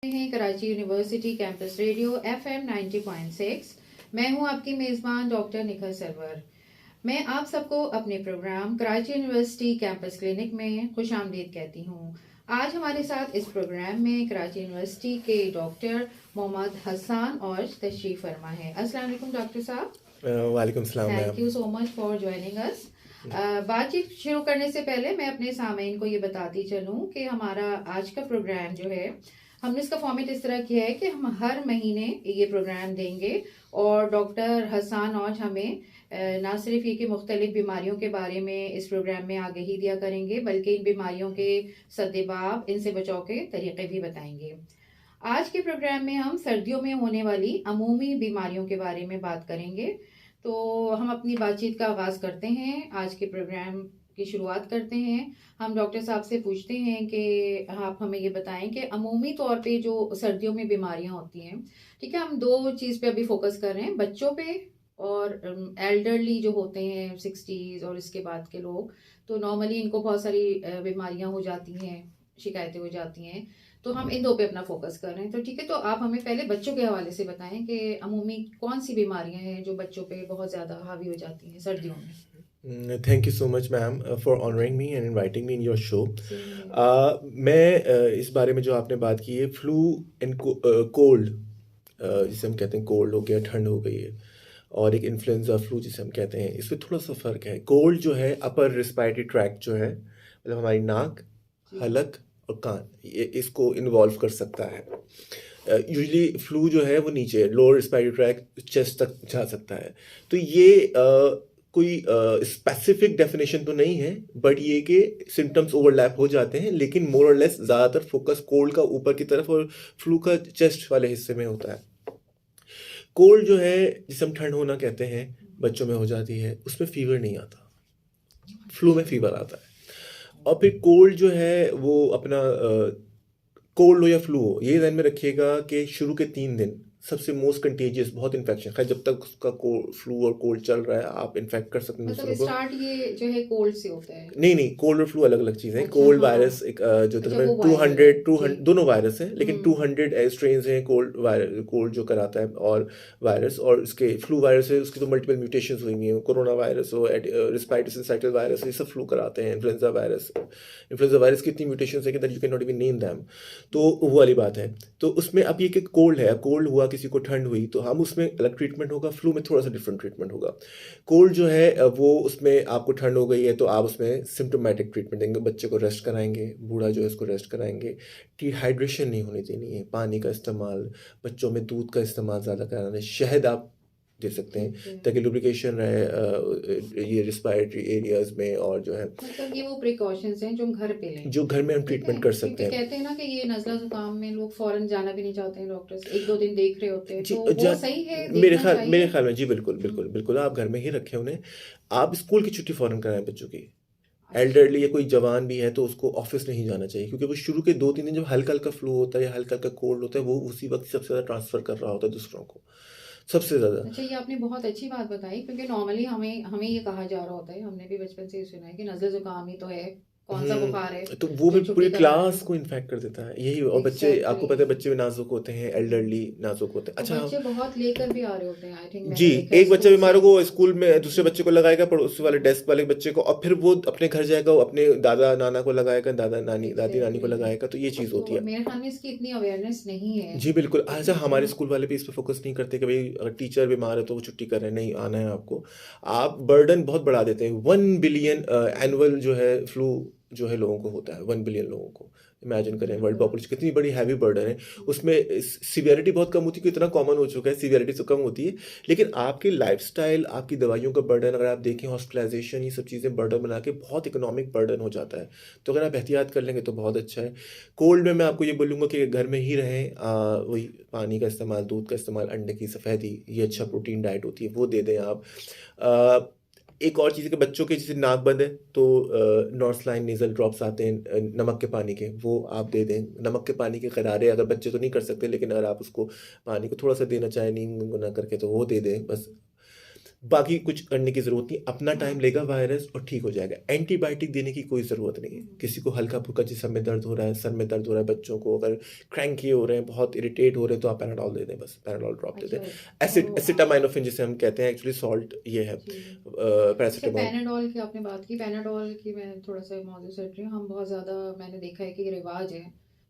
हैं Karachi university campus radio FM 90.6। मैं हूं आपकी मेज़बान डॉक्टर निखिल सरवर। मैं आप सबको अपने program Karachi university campus clinic में खुशामदीद कहती हूं। आज हमारे साथ इस प्रोग्राम में कराची यूनिवर्सिटी के डॉक्टर मोहम्मद हसन और तशरीफ़ फरमा है। अस्सलाम वालेकुम डॉक्टर साहब। वालेकुम सलाम thank ma'am. You so much for joining us. बातचीत शुरू करने से पहले मैं अपने सामीन को ये बताती चलूं कि हमारा आज का प्रोग्राम जो है, हमने इसका फॉर्मेट इस तरह किया है कि हम हर महीने ये प्रोग्राम देंगे और डॉक्टर हसन औज हमें ना सिर्फ ये कि मुख्तलिफ बीमारियों के बारे में इस प्रोग्राम में आगाही दिया करेंगे, बल्कि इन बीमारियों के सद्देबाब, इनसे बचाव के तरीके भी बताएंगे। आज के प्रोग्राम में हम सर्दियों में होने वाली अमूमी बीमारियों के बारे में बात करेंगे। तो हम अपनी बातचीत का आगाज़ करते हैं, आज के प्रोग्राम की शुरुआत करते हैं। हम डॉक्टर साहब से पूछते हैं कि आप हमें ये बताएं कि अमूमी तौर पे जो सर्दियों में बीमारियां होती हैं, ठीक है, हम दो चीज़ पे अभी फोकस कर रहे हैं, बच्चों पे और एल्डरली जो होते हैं 60s और इसके बाद के लोग। तो नॉर्मली इनको बहुत सारी बीमारियां हो जाती हैं, शिकायतें हो जाती हैं। तो हम इन दो पे अपना फोकस कर रहे हैं। तो ठीक है, तो आप हमें पहले बच्चों के हवाले से बताएं कि अमूमी कौन सी बीमारियां हैं जो बच्चों पे बहुत ज़्यादा हावी हो जाती हैं सर्दियों में। Thank you so much ma'am for honouring me and inviting me in your show. Same here. मैं इस बारे में जो आपने बात की है फ्लू एंड कोल्ड, जिसे हम कहते हैं कोल्ड हो गया, ठंड हो गई है, और एक इन्फ्लुएंजा फ्लू जिसे हम कहते हैं, इसमें थोड़ा सा फ़र्क है। कोल्ड जो है अपर रिस्पायरेटरी ट्रैक्ट जो है, मतलब हमारी नाक, जी। हलक और कान, ये इसको इन्वॉल्व कर सकता है। यूजली फ्लू जो है वो नीचे लोअर रिस्पायरेटरी ट्रैक्ट, चेस्ट तक जा सकता है। तो ये कोई स्पेसिफिक डेफिनेशन तो नहीं है, बट ये कि सिम्टम्स ओवरलैप हो जाते हैं, लेकिन मोर और लेस ज़्यादातर फोकस कोल्ड का ऊपर की तरफ और फ्लू का चेस्ट वाले हिस्से में होता है। कोल्ड जो है, जिसे हम ठंड होना कहते हैं, बच्चों में हो जाती है, उसमें फीवर नहीं आता। फ्लू में फीवर आता है। और फिर कोल्ड जो है वो अपना कोल्ड हो या फ्लू हो, ये ध्यान में रखिएगा कि शुरू के 3 दिन सबसे मोस्ट कंटेजियस, बहुत इन्फेक्शन, खैर जब तक उसका फ्लू और कोल्ड चल रहा है आप इन्फेक्ट कर सकते हैं मतलब दूसरों को। स्टार्ट ये जो है कोल्ड से होता है। नहीं कोल्ड और फ्लू अलग अलग चीज़ है। अच्छा, कोल्ड हाँ। वायरस एक जो अच्छा, तकरीबन वो टू वायरल है। हंड्रेड टू जी। दोनों वायरस है, लेकिन 200 स्ट्रेन हैं कोल्ड वायरस, कोल्ड जो कराता है, और वायरस, और इसके फ्लू वायरस है, उसकी तो मल्टीपल म्यूटेशंस हुई हुई हैं। कोरोना वायरस हो, रिस्पायरेटरी सिंसाइटिस वायरस, ये सब फ्लू कराते हैं। इन्फ्लुएंजा वायरस की इतनी म्यूटेशंस है कि that you can not even name them. तो वो वाली बात है। तो उसमें अब ये कि कोल्ड है, कोल्ड हुआ, किसी को ठंड हुई, तो हम उसमें अलग ट्रीटमेंट होगा, फ्लू में थोड़ा सा डिफरेंट ट्रीटमेंट होगा। कोल्ड जो है वो उसमें आपको ठंड हो गई है तो आप उसमें सिम्टोमेटिक ट्रीटमेंट देंगे, बच्चे को रेस्ट कराएंगे, बूढ़ा जो है उसको रेस्ट कराएंगे। डिहाइड्रेशन नहीं होनी देनी है, पानी का इस्तेमाल, बच्चों में दूध का इस्तेमाल ज़्यादा कराना है, शहद आप दे सकते हैं ताकि लुब्रिकेशन रहे ये रिस्पायरेटरी एरियाज में, और जो है मतलब ये वो प्रिकॉशंस हैं जो हम घर पे लें, जो घर में हम ठीक है, ट्रीटमेंट कर सकते क्योंकि हैं। कहते हैं ना कि ये नज़ला जुकाम में लोग फौरन जाना भी नहीं चाहते हैं डॉक्टर से, 1-2 दिन देख रहे होते हैं, जी, तो वो सही है, मेरे देखना चाहिए। ख्याल में जी, बिल्कुल बिल्कुल बिल्कुल, आप घर में ही रखें उन्हें। आप स्कूल की छुट्टी फ़ौरन कराएं बच्चों की। अच्छा। एल्डरली या कोई जवान भी है तो उसको ऑफिस नहीं जाना चाहिए, क्योंकि वो शुरू के 2-3 दिन जब हल्का हल्का फ्लू होता है या हल्का हल्का कोल्ड होता है, वो उसी वक्त सबसे ज़्यादा ट्रांसफ़र कर रहा होता है दूसरों को, सबसे ज़्यादा। अच्छा, ये आपने बहुत अच्छी बात बताई, क्योंकि नॉर्मली हमें हमें ये कहा जा रहा होता है, हमने भी बचपन से ही सुना है कि नज़ला जुकाम ही तो है, कौन सा बुखार है तो वो भी जो पूरी छुट्टी करवा रहे क्लास हैं। को इन्फेक्ट कर देता है यही। और बच्चे, आपको एग्जैक्टली। पता है बच्चे भी नाजुक होते हैं, एल्डरली नाजुक होते हैं। और अच्छा हाँ, बच्चे बहुत लेकर भी आ रहे होते हैं, आई थिंक जी, मैंने देखा है एक बच्चा स्कूल बीमार से। होगा वो स्कूल में दूसरे बच्चे को लगाएगा, पड़ोस वाले डेस्क वाले बच्चे को, और फिर वो अपने घर जाएगा, वो अपने दादा नाना को लगाएगा, दादा नानी दादी नानी को एग्जैक्टली। लगाएगा, तो ये चीज़ होती तो है। मेरे ख्याल में इसकी इतनी अवेयरनेस नहीं है। जी बिल्कुल। अच्छा, ठीक है हमारे ना। स्कूल वाले भी इस पे फोकस नहीं करते कि भाई अगर टीचर बीमार है तो वो छुट्टी कर रहे हैं, नहीं आना है आपको। आप बर्डन बहुत बढ़ा देते हैं। 1 बिलियन एनुअल जो है फ्लू जो है लोगों को होता है, 1 बिलियन लोगों को। इमेजिन करें वर्ल्ड बिल्कुल। पॉपुलेशन कितनी बड़ी हैवी बर्डन है। उसमें सीवियरिटी बहुत कम होती है, इतना कॉमन हो चुका है, सीवियरिटी तो कम होती है, लेकिन आपकी लाइफस्टाइल, आपकी दवाइयों का बर्डन, अगर आप देखें हॉस्पिटलाइजेशन, ये सब चीज़ें बर्डन बना के बहुत इकोनॉमिक बर्डन हो जाता है। तो अगर आप एहतियात कर लेंगे तो बहुत अच्छा है। कोल्ड में मैं आपको ये बोलूँगा कि घर में ही रहें, वही पानी का इस्तेमाल, दूध का इस्तेमाल, अंडे की सफ़ेदी, ये अच्छा प्रोटीन डाइट होती है, वो दे दें आप। अ, एक और चीज़ है कि बच्चों के जैसे नाक बंद है तो नॉर्सलाइन नेज़ल ड्रॉप्स आते हैं नमक के पानी के, वो आप दे दें। नमक के पानी के गरारे अगर बच्चे तो नहीं कर सकते, लेकिन अगर आप उसको पानी को थोड़ा सा देना चाहें नीम गुनगुना करके, तो वो दे दें बस। बाकी कुछ करने की ज़रूरत नहीं, अपना टाइम लेगा वायरस और ठीक हो जाएगा। एंटीबायोटिक देने की कोई ज़रूरत नहीं है। किसी को हल्का-फुल्का जिस्म में दर्द हो रहा है, सर में दर्द हो रहा है, बच्चों को अगर क्रैंकी हो रहे हैं, बहुत इरिटेट हो रहे हैं, तो आप पैराडॉल दे दें बस, पैराडॉल ड्रॉप दे दें। अच्छा तो एसिटामाइनोफेन जिसे हम कहते हैं, एक्चुअली सॉल्ट ये है जी जैसे पैरासिटामॉल। पैनाडोल की आपने बात की, पैनाडोल की मैं थोड़ा सा मौजूद से हट रही हूँ। हम बहुत ज़्यादा मैंने देखा है कि रिवाज है,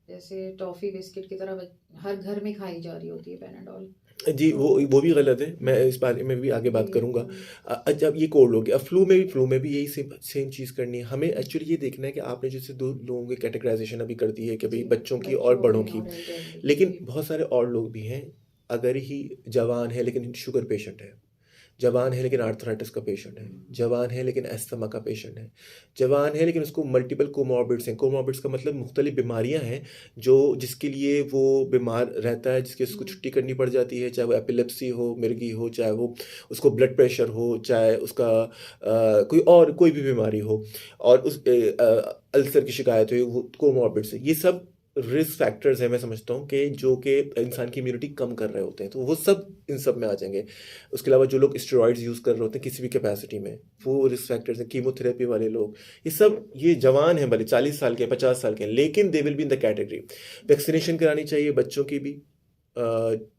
जैसे टॉफ़ी बिस्किट की तरह हर घर में खाई जा रही होती है पैनाडोल। जी, तो वो भी गलत है, मैं इस बारे में भी आगे जी बात करूँगा। हम्म, जब ये कोल्ड हो गया, अब फ्लू में भी यही सेम सेम चीज़ करनी है। हमें एक्चुअली ये देखना है कि आपने जैसे 2 लोगों की कैटेगराइज़ेशन अभी कर दी है कि भई जी बच्चों की और बच्चों बड़ों में की। और एल्डरली लेकिन जी बहुत सारे और लोग भी हैं, अगर ही जवान है लेकिन शुगर पेशेंट है, जवान है लेकिन आर्थराइटिस का पेशेंट है, जवान है लेकिन अस्थमा का पेशेंट है, जवान है लेकिन उसको मल्टीपल कोमॉर्बिड्स हैं। कोमॉर्बिड्स का मतलब मुख्तलिफ बीमारियां हैं जो जिसके लिए वो बीमार रहता है, जिसके उसको हम्म, छुट्टी करनी पड़ जाती है, चाहे वो एपिलेप्सी हो, मिर्गी हो, चाहे वो उसको ब्लड प्रेशर हो, चाहे उसका कोई भी बीमारी हो, और अल्सर की शिकायत हो, वो कोमॉर्बिड्स है। ये सब रिस्क फैक्टर्स हैं, मैं समझता हूँ कि जो कि इंसान की इम्यूनिटी कम कर रहे होते हैं, तो वो सब इन सब में आ जाएंगे। उसके अलावा जो लोग स्टेरॉइड्स यूज़ कर रहे होते हैं किसी भी कैपेसिटी में, वो रिस्क फैक्टर्स हैं। कीमोथेरेपी वाले लोग, ये जवान हैं, भले 40 साल के 50 साल के हैं, लेकिन they will be in the category. Vaccination करानी चाहिए बच्चों की भी,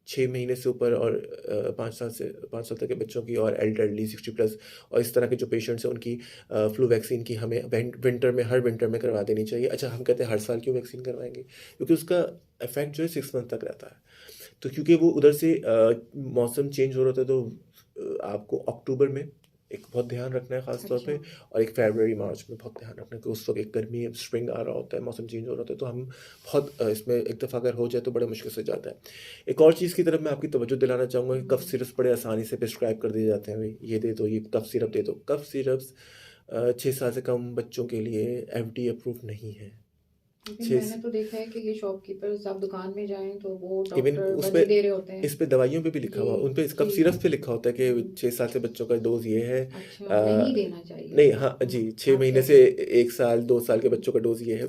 6 महीने से ऊपर, और 5 साल तक के बच्चों की, और एल्डरली 60+, और इस तरह के जो पेशेंट्स हैं उनकी फ्लू वैक्सीन की हमें हर विंटर में करवा देनी चाहिए। अच्छा, हम कहते हैं हर साल क्यों वैक्सीन करवाएंगे, क्योंकि उसका इफेक्ट जो है 6 मंथ तक रहता है। तो क्योंकि वो उधर से मौसम चेंज हो रहा था, तो आपको अक्टूबर में एक बहुत ध्यान रखना है ख़ास तौर पे, अच्छा और एक फरवरी मार्च में बहुत ध्यान रखना है कि उस वक्त एक गर्मी स्प्रिंग आ रहा होता है, मौसम चेंज हो रहा होता है, तो हम बहुत इसमें एक दफ़ा अगर हो जाए तो बड़ा मुश्किल से जाता है। एक और चीज़ की तरफ मैं आपकी तवज्जो दिलाना चाहूँगा कि कफ़ सिरप्स बड़े आसानी से प्रिस्क्राइब कर दिए जाते हैं, भाई ये दे दो, ये कफ़ सिरप दे दो। कफ़ सिरप्स 6 साल से कम बच्चों के लिए एफडीए अप्रूव नहीं है। लेकिन छः मैंने तो देखा है कि ये शॉपकीपर्स आप दुकान में जाएं तो वो इवन डॉक्टर उस पे बनी दे रहे होते हैं। इस पे दवाइयों पे भी लिखा जी हुआ, उन पे कफ जी सिरप पे लिखा होता है कि हम्म, 6 साल से बच्चों का डोज ये है। अच्छा नहीं देना चाहिए। नहीं, हाँ जी, 6 महीने अच्छा से अच्छा 1 साल 2 साल के बच्चों का डोज ये है,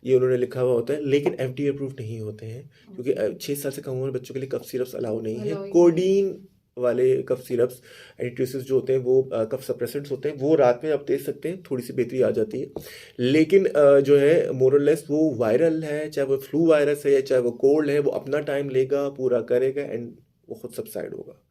ये उन्होंने लिखा हुआ होता है, लेकिन एफडीए अप्रूव नहीं होते हैं, क्योंकि ओके 6 साल से कम उम्र बच्चों के लिए कफ सिरप्स अलाउ नहीं है। अलाउ ही नहीं है। कोडीन वाले कफ सिरप्स, एंटीट्यूसिव्स जो होते हैं, वो कफ सप्रेसेंट्स होते हैं, वो रात में आप दे सकते हैं, थोड़ी सी बेहतरी आ जाती है। लेकिन जो है मोरलेस वो वायरल है, चाहे वो फ्लू वायरस है या चाहे वो कोल्ड है, वो अपना टाइम लेगा, पूरा करेगा, एंड वो खुद सबसाइड होगा।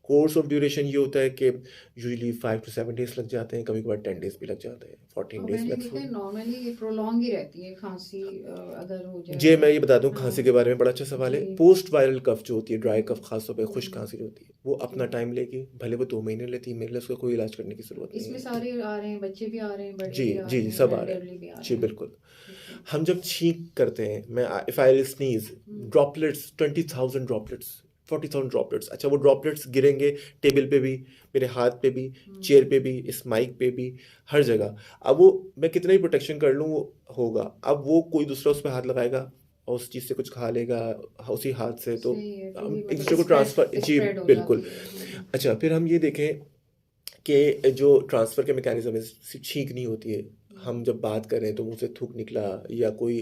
कोर्स ऑफ ड्यूरेशन ये होता है कि यूजुअली 5 to 7 डेज लग जाते हैं, कभी कभार 10 डेज भी लग जाते हैं, 14 और डेज मैंने देखा मैक्सिमम। है नॉर्मली ये प्रोलॉन्ग ही रहती है खांसी अगर हो जाए जी, तो। मैं ये बता दूं, खांसी के हाँ बारे में बड़ा अच्छा सवाल है। जी पोस्ट वायरल कफ जो होती है, ड्राई कफ, हम्म, खासतौर पे खुश्क खांसी जो होती है, वो अपना जी टाइम लेगी, भले वो 2 महीने ले, 3 महीने ले, उसका कोई इलाज करने की जरूरत नहीं इसमें है। सारे आ रहे हैं, बच्चे भी आ रहे हैं, बड़े जी भी आ जी रहे जी, हैं, सब आ रहे एल्डरली भी आ हैं जी, रहे हैं। बिल्कुल। ठीक है हम जब छींक करते हैं, मैं if I sneeze, hmm, droplets, 20,000 droplets, 40,000 droplets. अच्छा, वो ड्रॉपलेट्स गिरेंगे टेबल पे भी, मेरे हाथ पे भी, चेयर हम्म, पे भी, इस माइक पे भी, हर जगह। अब वो मैं कितना ही प्रोटेक्शन कर लूँ, वो होगा। अब वो कोई दूसरा उस पर हाथ लगाएगा और उस चीज़ से कुछ खा लेगा उसी हाथ से, तो सही है तो हम भी एक मतलब दूसरे को ट्रांसफ़र, जी स्प्रेड हो बिल्कुल। जाती है अच्छा, फिर हम ये देखें कि जो ट्रांसफ़र के मैकेनिज्म है, सिर्फ छींक नहीं होती है। हम जब बात कर रहे हैं तो मुंह से थूक निकला, या कोई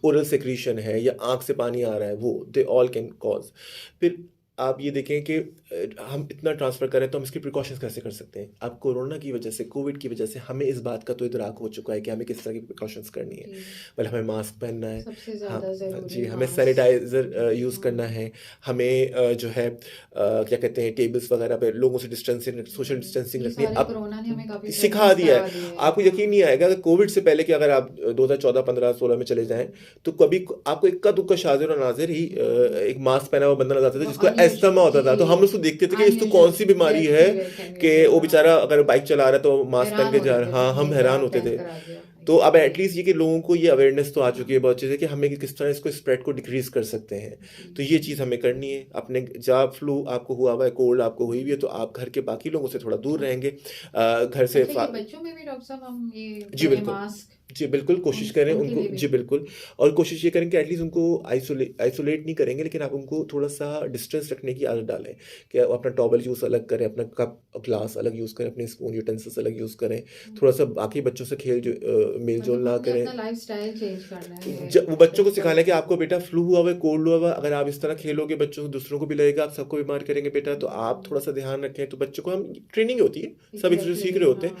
ओरल सेक्रीशन है, या आंख से पानी आ रहा है, वो दे ऑल कैन कॉज। फिर आप ये देखें कि हम इतना ट्रांसफ़र करें तो हम इसकी प्रिकॉशंस कैसे कर सकते हैं। अब कोरोना की वजह से, कोविड की वजह से हमें इस बात का तो इदराक हो चुका है कि हमें किस तरह की प्रिकॉशंस करनी है। जी मतलब हमें मास्क पहनना है, सबसे हाँ ज़्यादा हाँ ज़रूरी जी, हमें मास्क। सैनिटाइज़र यूज़ करना है, हमें जो है क्या कहते हैं, टेबल्स वगैरह पे लोगों से डिस्टेंसिंग, सोशल डिस्टेंसिंग ये रखनी है। सारे अब कोरोना ने हमें काफ़ी सिखा प्रैक्टिस दिया है, करा दी है। आपको यकीन हाँ नहीं आएगा कि कोविड से पहले कि अगर आप 2014, 15, 16 में चले जाएं, तो कभी आपको इक्का दुक्का शाजिर और नाजिर ही एक मास्क पहना हुआ बंदा नजर आता था वो जिसको अनयूजुअल अस्थमा होता था, जी तो हम उसको देखते थे कि इस तो कौन अनयूजुअल सी बीमारी है वेरी कि अनयूजुअल वो हाँ बेचारा अगर बाइक चला रहा है तो मास्क पहन हैरान के हो जा जाते रहा, थे हाँ, कि हम ये क्या हैरान होते थे। भयंकर आ गया तो अब एग्जैक्टली। एटलीस्ट ये कि लोगों को ये अवेयरनेस तो आ चुकी है हाँ बहुत चीज़ें कि हमें कि किस तरह इसको स्प्रेड को डिक्रीज कर सकते हैं। जी तो ये चीज़ हमें करनी है। अपने जब फ्लू आपको हुआ हुआ है, कोल्ड आपको हुई हुई है, तो आप घर के बाकी लोगों से थोड़ा दूर रहेंगे, घर से अच्छा ये बच्चों में भी डॉक्टर साहब हम ये जी पहने बिल्कुल, मास्क जी बिल्कुल, कोशिश करें उनके उनको, लिए जी भी बिल्कुल। और कोशिश ये करें कि एटलीस्ट उनको आइसोलेट नहीं करेंगे, लेकिन आप उनको थोड़ा-सा डिस्टेंस रखने की आदत डालें, कि आप अपना टॉवल यूज़ अलग करें, अपना कप ग्लास अलग यूज़ करें, अपने स्पून यूटेंसिल्स अलग यूज़ करें। थोड़ा-सा बाकी बच्चों से मेल जोल ना हमने करें। अपना लाइफस्टाइल चेंज करना है। वो बच्चों को सिखाना है कि आपको बेटा फ्लू हुआ हुआ है, कोल्ड हुआ हुआ है, अगर आप इस तरह खेलोगे बच्चों को दूसरों को भी लगेगा, आप सबको बीमार करेंगे बेटा, तो आप थोड़ा सा ध्यान रखें। तो बच्चों को हम ट्रेनिंग होती है, सब एक दूसरे से सीख रहे होते हैं।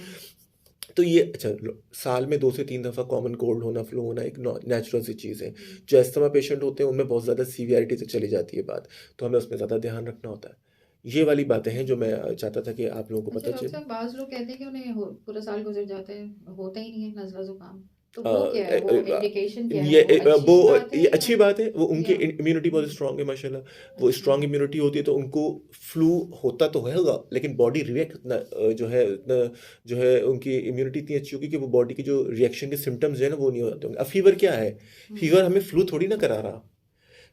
तो ये अच्छा साल में 2 से 3 दफ़ा कॉमन कोल्ड होना, फ्लू होना एक नेचुरल सी चीज़ है। जो अस्थमा पेशेंट होते हैं उनमें बहुत ज़्यादा सीवियरिटी तक चली जाती है बात, तो हमें उसमें ज़्यादा ध्यान रखना होता है। ये वाली बातें हैं जो मैं चाहता था कि आप लोगों को अच्छा पता डॉक्टर चले। साहब, बाज लोग कहते हैं कि उन्हें पूरा साल गुजर जाता है, होता ही नहीं है नज़ला ज़ुकाम, तो अ, वो क्या है, वो अ, इंडिकेशन क्या ये है, वो अच्छी वो बात है ये या अच्छी बात है, वो उनकी या इम्यूनिटी बहुत स्ट्रांग है माशाल्लाह। वो अच्छा स्ट्रांग इम्यूनिटी होती है तो उनको फ्लू होता तो होगा, लेकिन बॉडी रिएक्ट इतना जो है इतना जो है उनकी इम्यूनिटी इतनी अच्छी होगी कि वो बॉडी की जो रिएक्शन के सिम्टम्स जो है ना वो नहीं होते होंगे। अब फीवर क्या है? फीवर हमें फ्लू थोड़ी ना करा रहा।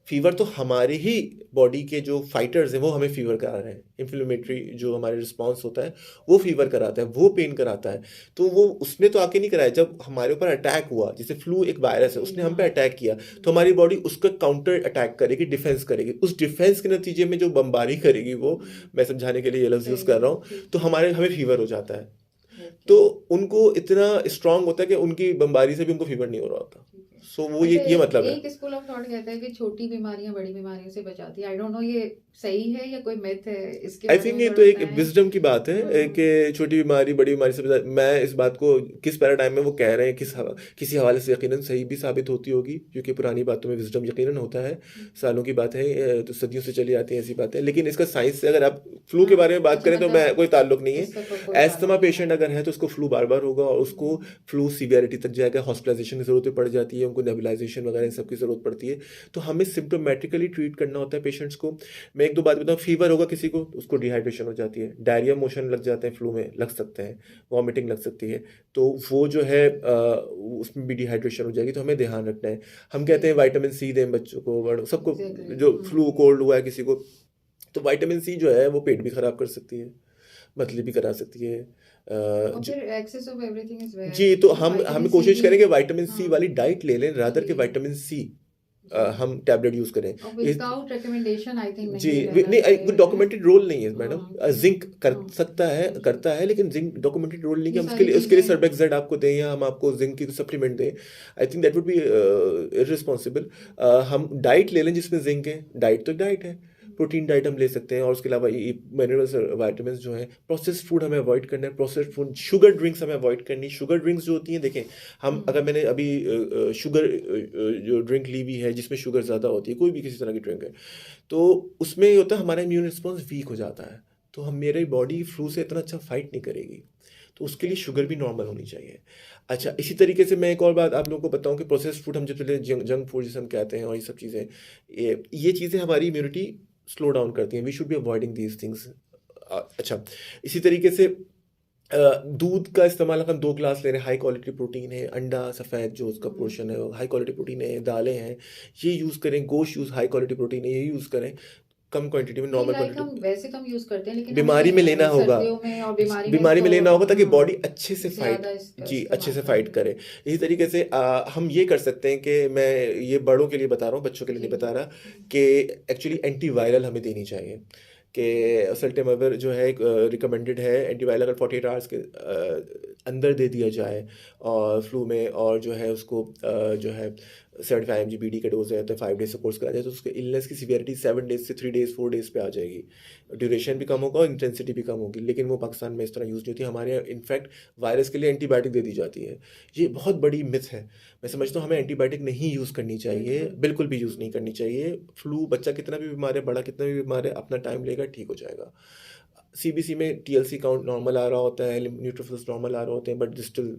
फीवर तो हमारे ही बॉडी के जो फाइटर्स हैं वो हमें फीवर करा रहे हैं। इन्फ्लेमेटरी जो हमारे रिस्पॉन्स होता है वो फीवर कराता है, वो पेन कराता है। तो वो उसने तो आके नहीं कराया, जब हमारे ऊपर अटैक हुआ, जैसे फ्लू एक वायरस है, जी उसने हम पे हाँ अटैक किया, तो हमारी बॉडी उसका काउंटर अटैक करेगी, डिफेंस करेगी। उस डिफेंस के नतीजे में जो बमबारी करेगी वो, मैं समझाने के लिए ये लफ्ज़ यूज़ सही कर रहा है, हूँ, ठीक तो ठीक हमें फीवर हो जाता है। ओके तो उनको इतना स्ट्रांग होता है कि उनकी बमबारी से भी उनको फीवर नहीं हो रहा होता। ठीक है। सो वो अच्छा, ये मतलब है। एक स्कूल ऑफ थॉट कहता है कि छोटी बीमारियां बड़ी बीमारियों से बचाती है। आई डोंट नो ये सही है या कोई मिथ है, इसके आई बारे थिंक में ये तो थोड़ा एक बताएं। विजडम की बात है कि छोटी बीमारी बड़ी बीमारी से मैं इस बात को किस पैराडाइम में वो कह रहे हैं किसी हवाले से यकीनन सही भी साबित होती होगी, क्योंकि पुरानी बातों में विजडम यकीनन होता है। सालों की बात है, तो सदियों से चली आती है ऐसी बातें। लेकिन इसका साइंस से अगर आप फ्लू के हाँ बारे में बात अच्छा, करें तो मैं मतलब कोई ताल्लुक नहीं है। इसका कोई एस्थमा ताल्लुक नहीं है। पेशेंट अगर है तो उसको फ्लू बार बार होगा, और उसको फ्लू सीवियरिटी तक जाएगा, हॉस्पिटलाइजेशन की जरूरत पड़ जाती है, उनको नेबुलाइजेशन वगैरह इन सब की जरूरत पड़ती है। तो हमें सिम्टोमेटिकली ट्रीट करना होता है पेशेंट्स को। मैं एक दो बात बताऊँ, फीवर होगा किसी को तो उसको डिहाइड्रेशन हो जाती है, डायरिया मोशन लग जाते हैं, फ्लू में लग सकते हैं, वॉमिटिंग लग सकती है, तो वो जो है उसमें भी डिहाइड्रेशन हो जाएगी, तो हमें ध्यान रखना है। हम कहते हैं ठीक विटामिन सी दें बच्चों को, सबको, एग्जैक्टली जो फ्लू कोल्ड हुआ है किसी को, तो विटामिन सी जो है वो पेट भी खराब कर सकती है, मतली भी करा सकती है। और जो फिर excess of everything is bad, जी, तो क्योंकि हम विटामिन सी कोशिश भी करेंगे विटामिन सी हाँ वाली डाइट ले लें, रादर के जी विटामिन सी जी हम टैबलेट यूज़ करें। और इस विदाउट रिकमेंडेशन आई थिंक जी, नहीं लेना नहीं चाहिए है। डॉक्यूमेंटेड रोल नहीं है मैडम। हाँ जिंक कर हाँ सकता है, जी, करता है, लेकिन जिंक डॉक्यूमेंटेड रोल नहीं कि ये हम सारी उसके लिए चीजें सर्बेक्सेड आपको दें या हम आपको जिंक की सप्लीमेंट दें। आई think that would B irresponsible. हम डाइट ले लें जिसमें जिंक है, डाइट तो डाइट है, प्रोटीन डाइट हम ले सकते हैं, और उसके अलावा ये मिनरल्स वाइटामिन जो है। प्रोसेस्ड फूड हमें अवॉइड करना है, प्रोसेस्ड फूड, शुगर ड्रिंक्स हमें अवॉइड करनी। शुगर ड्रिंक्स जो होती हैं, देखें, हम अगर मैंने अभी शुगर जो ड्रिंक ली हुई है जिसमें शुगर ज़्यादा होती है, कोई भी किसी तरह की ड्रिंक है, तो उसमें ये होता है हमारा इम्यून रिस्पॉन्स वीक हो जाता है, तो हम मेरी बॉडी फ्लू से इतना अच्छा फाइट नहीं करेगी, तो उसके लिए शुगर भी नॉर्मल होनी चाहिए। अच्छा, इसी तरीके से मैं एक और बात आप लोगों को बताऊं कि प्रोसेस्ड फूड हम जो चले जंक फूड जिसे हम कहते हैं, और ये सब चीज़ें, ये चीज़ें हमारी इम्यूनिटी स्लो डाउन करती हैं। We should be avoiding these things. अच्छा, इसी तरीके से दूध का इस्तेमाल, अगर हम 2 ग्लास ले रहे हैं, हाई क्वालिटी प्रोटीन है, अंडा सफ़ेद जो उसका पोर्शन है हाई क्वालिटी प्रोटीन है, दालें हैं, ये यूज़ करें, गोश्त यूज़ हाई क्वालिटी प्रोटीन है, ये यूज़ करें कम क्वांटिटी में, नहीं, नॉर्मल लाइक हम क्वांटिटी। वैसे तो हम यूज करते हैं, लेकिन बीमारी हमें में लेना होगा, सर्दियों में और बीमारी में बीमारी में इसको लेना होगा ताकि हाँ बॉडी अच्छे से फाइट, ज्यादा इसका जी, अच्छे इस्तेमाल से करना फाइट है। करे। इसी तरीके से हम ये कर सकते हैं कि मैं ये बड़ों के लिए बता रहा हूँ, बच्चों के लिए जी नहीं बता रहा, कि एक्चुअली एंटीवायरल हमें देनी चाहिए। कि सेल्टेमविर जो है रिकमेंडेड है, एंटीवायरल अगर 48 आवर्स के अंदर दे दिया जाए और फ्लू में, और जो है उसको जो है 75 mg BD का डोज है, तो 5 डेज से कोर्स करा जाए, तो उसके इलनेस की सीवियरिटी 7 डेज से 3 डेज 4 डेज पे आ जाएगी। ड्यूरेशन भी कम होगा और इंटेंसिटी भी कम होगी, लेकिन वो पाकिस्तान में इस तरह यूज़ नहीं होती। हमारे यहाँ इनफैक्ट वायरस के लिए एंटीबायोटिक दे दी जाती है। ये बहुत बड़ी मिथ है। मैं समझता हूँ हमें एंटीबायोटिक नहीं यूज़ करनी चाहिए, बिल्कुल बिल्कुल भी यूज़ नहीं करनी चाहिए। फ्लू, बच्चा कितना भी बीमार है, बड़ा कितना भी बीमार है, अपना टाइम लेगा, ठीक हो जाएगा। सीबीसी में टीएलसी काउंट नॉर्मल आ रहा होता है, न्यूट्रोफिल्स नॉर्मल आ रहे होते हैं, बट स्टिल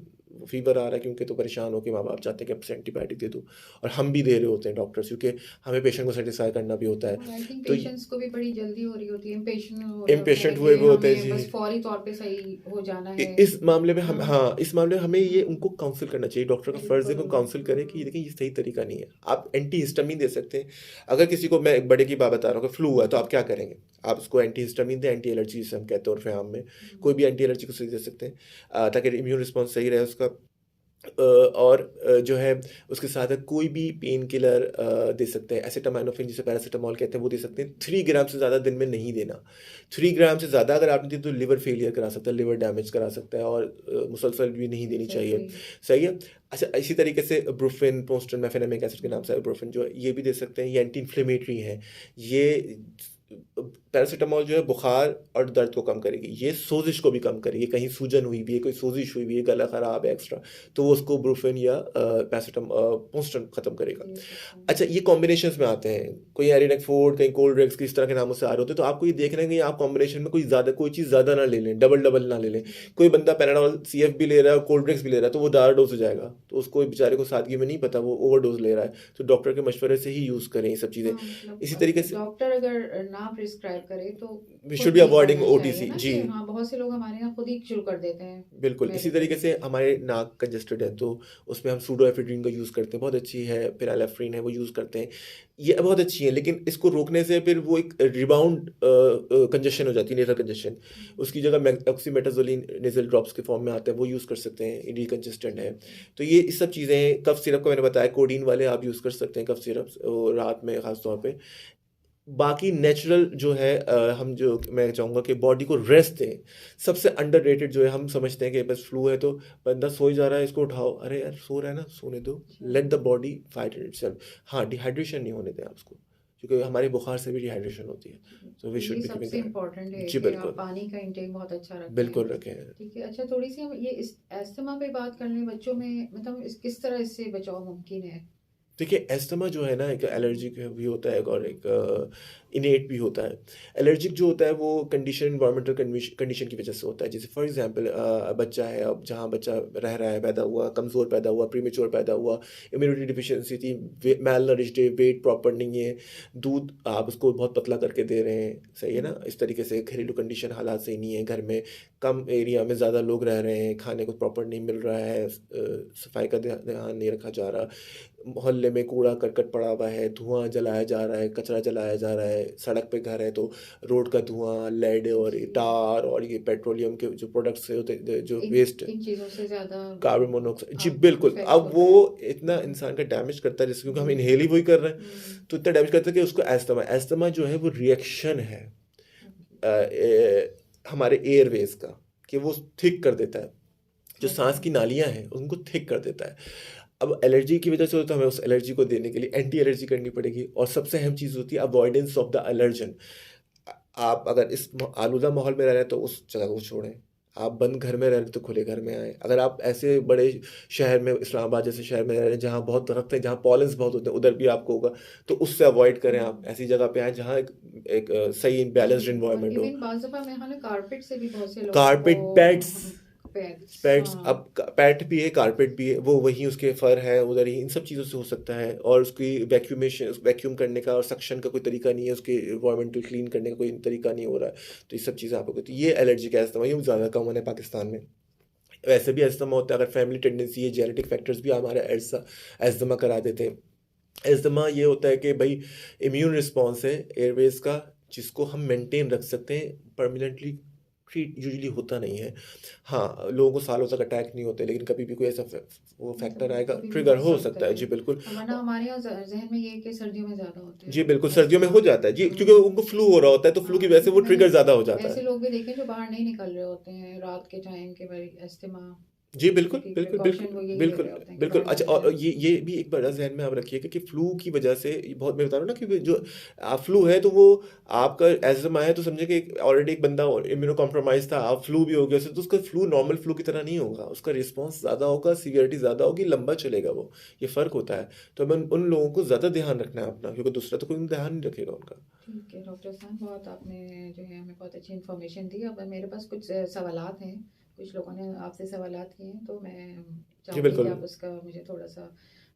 फीवर आ रहा है, क्योंकि तो परेशान हो के माँ बाप चाहते हैं कि अब से एंटीबायोटिक दे दो, और हम भी दे रहे होते हैं डॉक्टर्स, क्योंकि हमें पेशेंट को सेटिस्फाई करना भी होता है। और आई थिंक तो पेशेंट्स को भी बड़ी जल्दी हो रही होती है, इम्पेशेंट हो रहे होते इम्पेशेंट हैं हुए कि हुए होते हैं हमें बस जी। फौरी तौर पे सही हो जाना है। इस मामले में हम, हाँ हाँ, इस मामले में हमें ये उनको काउंसिल करना चाहिए। डॉक्टर का फ़र्ज़ है बिल्कुल कि काउंसिल करें कि देखिए ये सही तरीका नहीं है। आप एंटी हिस्टामिन दे सकते हैं। अगर किसी को, मैं एक बड़े की बात बता रहा हूँ कि फ्लू हुआ है, तो आप क्या करेंगे? आप उसको एंटी हिस्टामिन दें, एंटी एलर्जी जिसे हम कहते हैं उर्फ़ आम में, कोई भी एंटी एलर्जी को सही दे सकते हैं, ताकि इम्यून रिस्पॉन्स सही रहे उसका। और जो है उसके साथ कोई भी पेन किलर दे सकते हैं, एसिटामिनोफेन जिसे पैरासीटामोल कहते हैं वो दे सकते हैं। 3 ग्राम से ज़्यादा दिन में नहीं देना। 3 ग्राम से ज़्यादा अगर आपने दी तो लिवर फेलियर करा सकता है, लिवर डैमेज करा सकता है, और मुसलसल भी नहीं देनी चाहिए। एग्जैक्टली। सही है। अच्छा, इसी तरीके से ब्रुफिन, पोस्टन मेफेनेमिक एसिड के नाम से ब्रुफिन जो है ये भी दे सकते हैं, ये एंटी इन्फ्लेमेटरी है। ये पैरासीटामोल जो है बुखार और दर्द को कम करेगी, ये सोजिश को भी कम करेगी। कहीं सूजन हुई भी है, कोई सोजिश हुई भी है, गला खराब है एक्स्ट्रा, तो वो उसको ब्रुफिन या पैरासीटामोल पोस्टन खत्म करेगा। ये सकते हैं। अच्छा, ये कॉम्बिनेशंस में आते हैं, कोई एरिनेक फोर्ड, कहीं कोल्ड ड्रिंक्स, किस तरह के नामों से आ रहे होते हैं, तो आपको ये देखना है कि आप कॉम्बिनेशन में कोई चीज़ ज़्यादा ना ले लें, डबल डबल ना ले लें। कोई बंदा पैराडोल CF भी ले रहा है और कोल्ड ड्रिंक्स भी ले रहा है, तो वो ज़्यादा डोज हो जाएगा, तो उसको बेचारे को सादगी में नहीं पता, वो ओवरडोज ले रहा है। तो डॉक्टर के मशवरे से ही यूज़ करें ये सब चीज़ें। हाँ, मतलब इसी तरीके से डॉक्टर अगर ना प्रिस्क्राइब करे तो वी शुड खुद बी नहीं अवॉइडिंग करना चाहिए OTC ना, जी। कि हाँ बहुत से लोग हमारे यहाँ खुद ही शुरू कर देते हैं बिल्कुल, इसी तरीके मेडिसिन। से हमारे नाक कंजेस्टेड है तो उसमें हम सूडोएफिड्रिन का यूज़ करते हैं, बहुत अच्छी है, फिनाइलेफ्रिन है वो यूज़ करते हैं, ये बहुत अच्छी है। लेकिन इसको रोकने से फिर वो एक रिबाउंड कंजेशन हो जाती है, नेज़ल कंजेशन। उसकी जगह ऑक्सीमेटाजोलिन नेज़ल ड्रॉप्स के फॉर्म में आता है, वो यूज़ कर सकते हैं, डिकंजेस्टेंट है। तो ये सब चीज़ें, कफ सिरप का मैंने बताया, कोडीन वाले आप यूज़ कर सकते हैं कफ सिरप रात में ख़ास तौर पे। बाकी नेचुरल जो है हम जो मैं चाहूँगा कि बॉडी को रेस्ट दें। सबसे अंडररेटेड जो है, हम समझते हैं कि बस फ्लू है तो बंदा सो ही जा रहा है, इसको उठाओ, अरे यार सो रहा है ना, सोने दो, let the body fight itself. हाँ, डिहाइड्रेशन नहीं होने दें आप उसको, क्योंकि हमारे बुखार से भी डिहाइड्रेशन होती है, सो वी तो शुड ये बी सबसे इम्पोर्टेंट है जी कि आप बिल्कुल, पानी का इंटेक बहुत अच्छा रखें। बिल्कुल रखें। ठीक है। अच्छा, थोड़ी सी हम ये इस एस्थमा पे बात कर लें। बच्चों में मतलब किस तरह इससे बचाव मुमकिन है? देखिए, एस्थमा जो है ना, एक एलर्जिक भी होता है और एक इनेट भी होता है। एलर्जिक जो होता है वो कंडीशन, एनवायरमेंटल कंडीशन की वजह से होता है। जैसे फॉर एग्जांपल बच्चा है, अब जहाँ बच्चा रह रहा है, पैदा हुआ कमज़ोर, पैदा हुआ प्रीमेच्योर, पैदा हुआ इम्यूनिटी डिफिशियंसी थी, मैल नरिश्ड है, वेट प्रॉपर नहीं है, दूध आप उसको बहुत पतला करके दे रहे हैं, सही है ना, इस तरीके से घरेलू कंडीशन हालात सही नहीं है, घर में कम एरिया में ज़्यादा लोग रह रहे हैं, खाने को प्रॉपर नहीं मिल रहा है, सफाई का ध्यान नहीं रखा जा रहा, मोहल्ले में कूड़ा करकट पड़ा हुआ है, धुआं जलाया जा रहा है, कचरा जलाया जा रहा है, सड़क पे घर है तो रोड का धुआं, लेड और ये टार और ये पेट्रोलियम के जो प्रोडक्ट्स होते जो इन वेस्ट, इन चीज़ों से ज़्यादा कार्बन मोनोऑक्साइड जी आपको बिल्कुल। इफेक्ट अब होता वो है। इतना इंसान का डैमेज करता है, जैसे क्योंकि हम हम्म, इनहेल ही वही कर रहे हैं, हम्म, तो इतना डैमेज करता है कि उसको एस्थमा, एस्थमा जो है वो रिएक्शन है हमारे एयरवेज का, कि वो थिक कर देता है, जो सांस की नालियां हैं उनको थिक कर देता है। अब एलर्जी की वजह से होता है, हमें उस एलर्जी को देने के लिए एंटी एलर्जी करनी पड़ेगी, और सबसे अहम चीज़ होती है अवॉइडेंस ऑफ द एलर्जन। आप अगर इस आलूदा माहौल में रह रहे हैं तो उस जगह को छोड़ें, आप बंद घर में रह रहे हैं तो खुले घर में आएँ। अगर आप ऐसे बड़े शहर में, इस्लामाबाद जैसे शहर में रह रहे हैं जहाँ बहुत दरख्त हैं, जहाँ पॉलन्स बहुत होते हैं, उधर भी आपको होगा, तो उससे अवॉइड करें। आप ऐसी जगह पे आएँ जहाँ एक सही बैलेंस्ड और इन्वायरमेंट हो। इवन बाज़ दफ़ा मैंने कहा कारपेट से भी बहुत से लोगों को कारपेट, पेट्स, पेट्स, पेट्स, हाँ। अब पेट भी है, कारपेट भी है, वो वहीं उसके फर है उधर ही, इन सब चीज़ों से हो सकता है। और उसकी वैक्यूमेशन, वैक्यूम करने का और सक्शन का कोई तरीका नहीं है, उसके इन्वायरमेंटल क्लीन करने का कोई तरीका नहीं हो रहा है, तो ये सब चीज़ें आपको, तो ये एलर्जी का अस्थमा ये ज़्यादा कॉमन है पाकिस्तान में। वैसे भी अस्थमा होता है, अगर फैमिली टेंडेंसी है, जेनेटिक फैक्टर्स भी हमारे अस्थमा करा देते हैं। अस्थमा ये होता है कि भाई इम्यून रिस्पॉन्स है एयरवेज का, जिसको हम मेंटेन रख सकते हैं परमानेंटली, ट्रीट यूजुअली होता नहीं है। हाँ, लोगों को सालों तक अटैक नहीं होते, लेकिन कभी भी कोई ऐसा वो फैक्टर मतलब आएगा, कभी भी ट्रिगर हो हो सकता सकता है है। जी बिल्कुल। वरना हमारे यहाँ जहन में ये है कि सर्दियों में ज़्यादा होते जी हैं बिल्कुल, सर्दियों में अस्थमा। हो जाता है जी, क्योंकि उनको फ्लू हो रहा होता है, तो फ्लू की हाँ, वजह से वो क्योंकि मैंने ट्रिगर ज़्यादा हो जाता ऐसे है। लोग भी देखे जो बाहर नहीं निकल रहे होते हैं रात के टाइम के, भाई अस्थमा, जी बिल्कुल, क्योंकि बिल्कुल, बिल्कुल, प्रिकॉशन वो यही ले बिल्कुल, रहे होते हैं कि बिल्कुल। बाहर ना अच्छा, और जाए। ये भी एक बड़ा ज़हन में आप रखिए कि फ्लू की वजह से ये बहुत, मैं बता रहा हूँ ना कि जो फ्लू है तो वो आपका एज़मा है, तो समझे कि ऑलरेडी एक बंदा इम्यूनो कॉम्प्रोमाइज़ था, आप फ्लू भी हो गया उससे, तो उसका फ्लू नॉर्मल फ्लू की तरह नहीं होगा, उसका रिस्पॉन्स ज़्यादा होगा, सीवियरिटी ज़्यादा होगी, लंबा चलेगा वो, ये फ़र्क होता है। तो हमें उन लोगों को ज़्यादा ध्यान रखना है अपना, क्योंकि दूसरा तो कोई ध्यान नहीं रखेगा उनका। ठीक है डॉक्टर साहब, बहुत आपने जो है हमें बहुत अच्छी इन्फॉर्मेशन दी। अब मेरे पास कुछ सवालात हैं, कुछ लोगों ने आपसे सवालात किए हैं, तो मैं जी चाहूँगी कि बिल्कुल। आप उसका मुझे थोड़ा सा